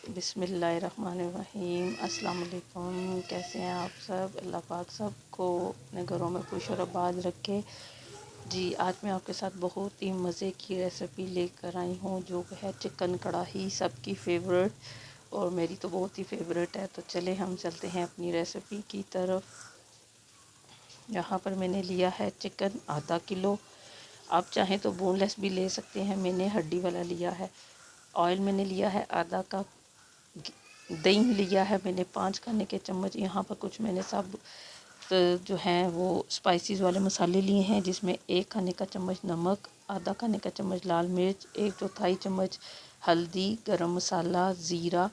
बिस्मिल्लाहिर्रहमानिर्रहीम। अस्सलाम वालेकुम। कैसे हैं आप सब? अल्लाह पाक सबको अपने घरों में खुश और आबाद रखे। जी, आज मैं आपके साथ बहुत ही मज़े की रेसिपी लेकर आई हूँ, जो है चिकन कढ़ाई, सबकी फेवरेट और मेरी तो बहुत ही फेवरेट है। तो चले हम चलते हैं अपनी रेसिपी की तरफ। यहाँ पर मैंने लिया है चिकन आधा किलो। आप चाहें तो बोनलेस भी ले सकते हैं, मैंने हड्डी वाला लिया है। ऑयल मैंने लिया है आधा कप। दही लिया है मैंने 5 खाने के चम्मच। यहाँ पर कुछ मैंने सब जो हैं वो स्पाइसेस वाले मसाले लिए हैं, जिसमें 1 खाने का चम्मच नमक, आधा खाने का चम्मच लाल मिर्च, 1/4 चम्मच हल्दी, गरम मसाला, ज़ीरा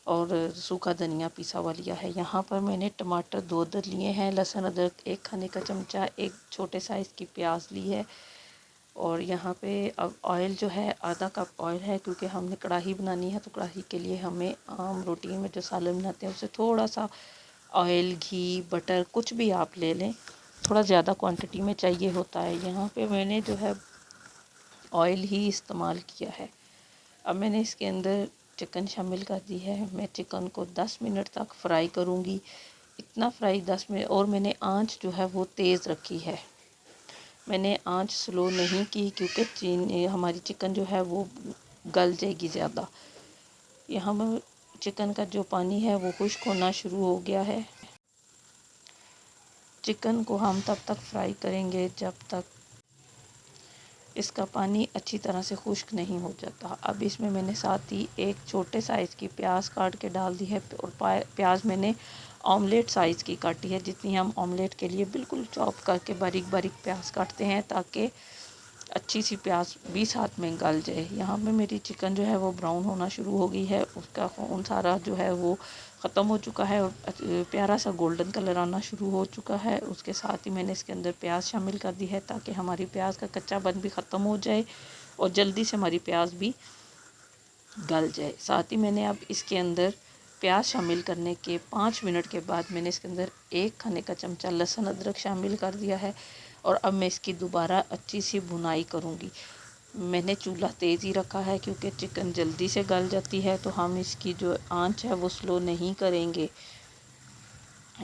और सूखा धनिया पिसा हुआ लिया है। यहाँ पर मैंने टमाटर 2 अदद लिए हैं, लहसुन अदरक 1 खाने का चमचा, 1 छोटे साइज़ की प्याज ली है। और यहाँ पे अब ऑयल जो है आधा कप ऑयल है, क्योंकि हमने कढ़ाई बनानी है। तो कढ़ाई के लिए हमें आम रोटी में जो सालन बनाते हैं उससे थोड़ा सा ऑयल, घी, बटर कुछ भी आप ले लें, थोड़ा ज़्यादा क्वांटिटी में चाहिए होता है। यहाँ पे मैंने जो है ऑयल ही इस्तेमाल किया है। अब मैंने इसके अंदर चिकन शामिल कर दी है। मैं चिकन को 10 मिनट तक फ्राई करूँगी, इतना फ्राई 10 मिनट। और मैंने आंच जो है वो तेज़ रखी है, मैंने आंच स्लो नहीं की, क्योंकि हमारी चिकन जो है वो गल जाएगी ज़्यादा। यहाँ पर चिकन का जो पानी है वो खुश्क होना शुरू हो गया है। चिकन को हम तब तक फ्राई करेंगे जब तक इसका पानी अच्छी तरह से खुश्क नहीं हो जाता। अब इसमें मैंने साथ ही एक छोटे साइज़ की प्याज काट के डाल दी है। और प्याज मैंने ऑमलेट साइज़ की काटी है, जितनी हम ऑमलेट के लिए बिल्कुल चॉप करके बारीक बारीक प्याज काटते हैं, ताकि अच्छी सी प्याज भी साथ में गल जाए। यहाँ पे मेरी चिकन जो है वो ब्राउन होना शुरू हो गई है, उसका खून सारा जो है वो ख़त्म हो चुका है और प्यारा सा गोल्डन कलर आना शुरू हो चुका है। उसके साथ ही मैंने इसके अंदर प्याज शामिल कर दी है, ताकि हमारी प्याज का कच्चापन भी ख़त्म हो जाए और जल्दी से हमारी प्याज भी गल जाए। साथ ही मैंने अब इसके अंदर प्याज शामिल करने के 5 मिनट के बाद मैंने इसके अंदर 1 खाने का चमचा लहसुन अदरक शामिल कर दिया है। और अब मैं इसकी दोबारा अच्छी सी भुनाई करूँगी। मैंने चूल्हा तेज़ ही रखा है, क्योंकि चिकन जल्दी से गल जाती है, तो हम इसकी जो आंच है वो स्लो नहीं करेंगे।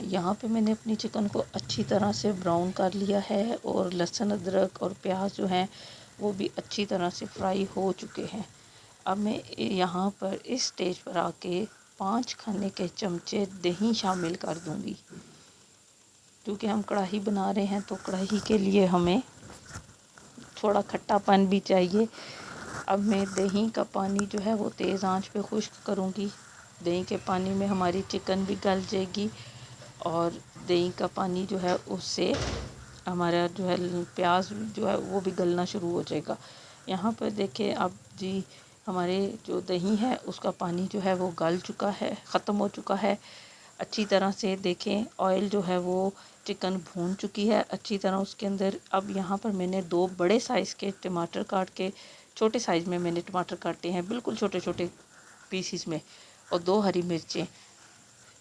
यहाँ पे मैंने अपनी चिकन को अच्छी तरह से ब्राउन कर लिया है, और लहसुन अदरक और प्याज जो हैं वो भी अच्छी तरह से फ्राई हो चुके हैं। अब मैं यहाँ पर इस स्टेज पर आके 5 खाने के चमचे दही शामिल कर दूँगी, क्योंकि हम कढ़ाई बना रहे हैं तो कढ़ाई के लिए हमें थोड़ा खट्टापन भी चाहिए। अब मैं दही का पानी जो है वो तेज़ आंच पे खुश्क करूँगी। दही के पानी में हमारी चिकन भी गल जाएगी, और दही का पानी जो है उससे हमारा जो है प्याज जो है वो भी गलना शुरू हो जाएगा। यहाँ पर देखिए अब जी, हमारे जो दही है उसका पानी जो है वो गल चुका है, ख़त्म हो चुका है अच्छी तरह से। देखें ऑयल जो है वो चिकन भून चुकी है अच्छी तरह उसके अंदर। अब यहाँ पर मैंने 2 बड़े साइज़ के टमाटर काट के, छोटे साइज़ में मैंने टमाटर काटे हैं बिल्कुल छोटे छोटे पीसीस में, और 2 हरी मिर्चें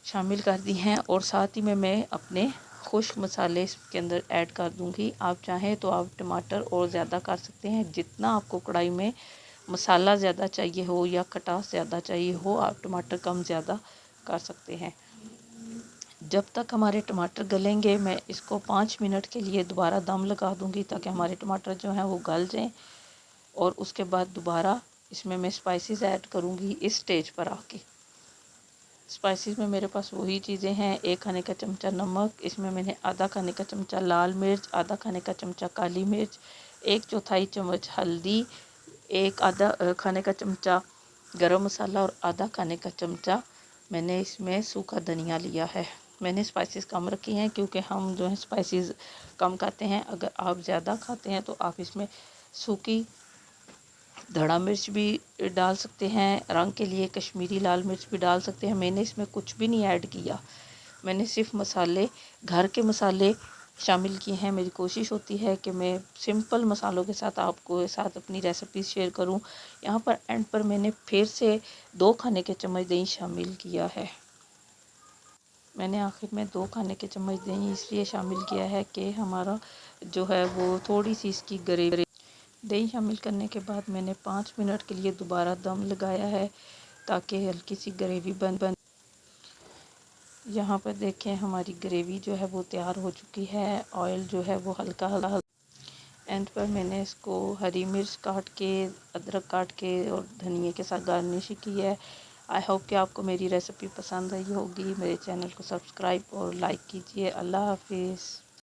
शामिल कर दी हैं। और साथ ही में मैं अपने खुश्क मसाले इसके अंदर ऐड कर दूंगी। आप चाहें तो आप टमाटर और ज़्यादा कर सकते हैं, जितना आपको कढ़ाई में मसाला ज़्यादा चाहिए हो या खटास ज़्यादा चाहिए हो, आप टमाटर कम ज़्यादा कर सकते हैं। जब तक हमारे टमाटर गलेंगे, मैं इसको 5 मिनट के लिए दोबारा दम लगा दूंगी, ताकि हमारे टमाटर जो हैं वो गल जाएं। और उसके बाद दोबारा इसमें मैं स्पाइसेस ऐड करूंगी इस स्टेज पर आके। स्पाइसेस में मेरे पास वही चीज़ें हैं। 1 खाने का चमचा नमक, इसमें मैंने आधा खाने का चमचा लाल मिर्च, आधा खाने का चमचा काली मिर्च, 1/4 चम्मच हल्दी, आधा खाने का चमचा गरम मसाला और आधा खाने का चमचा मैंने इसमें सूखा धनिया लिया है। मैंने स्पाइसेस कम रखी हैं, क्योंकि हम जो है स्पाइसेस कम खाते हैं। अगर आप ज़्यादा खाते हैं तो आप इसमें सूखी धड़ा मिर्च भी डाल सकते हैं, रंग के लिए कश्मीरी लाल मिर्च भी डाल सकते हैं। मैंने इसमें कुछ भी नहीं ऐड किया, मैंने सिर्फ मसाले, घर के मसाले शामिल किए हैं। मेरी कोशिश होती है कि मैं सिंपल मसालों के साथ आपको साथ अपनी रेसिपी शेयर करूं। यहाँ पर एंड पर मैंने फिर से 2 खाने के चम्मच दही शामिल किया है। मैंने आखिर में 2 खाने के चम्मच दही इसलिए शामिल किया है कि हमारा जो है वो थोड़ी सी इसकी ग्रेवी। दही शामिल करने के बाद मैंने 5 मिनट के लिए दोबारा दम लगाया है। ताकि हल्की सी ग्रेवी बन। यहाँ पर देखें हमारी ग्रेवी जो है वो तैयार हो चुकी है। ऑयल जो है वो हल्का हल्का एंड पर मैंने इसको हरी मिर्च काट के, अदरक काट के और धनिए के साथ गार्निश की है। आई होप कि आपको मेरी रेसिपी पसंद आई होगी। मेरे चैनल को सब्सक्राइब और लाइक कीजिए। अल्लाह हाफिज़।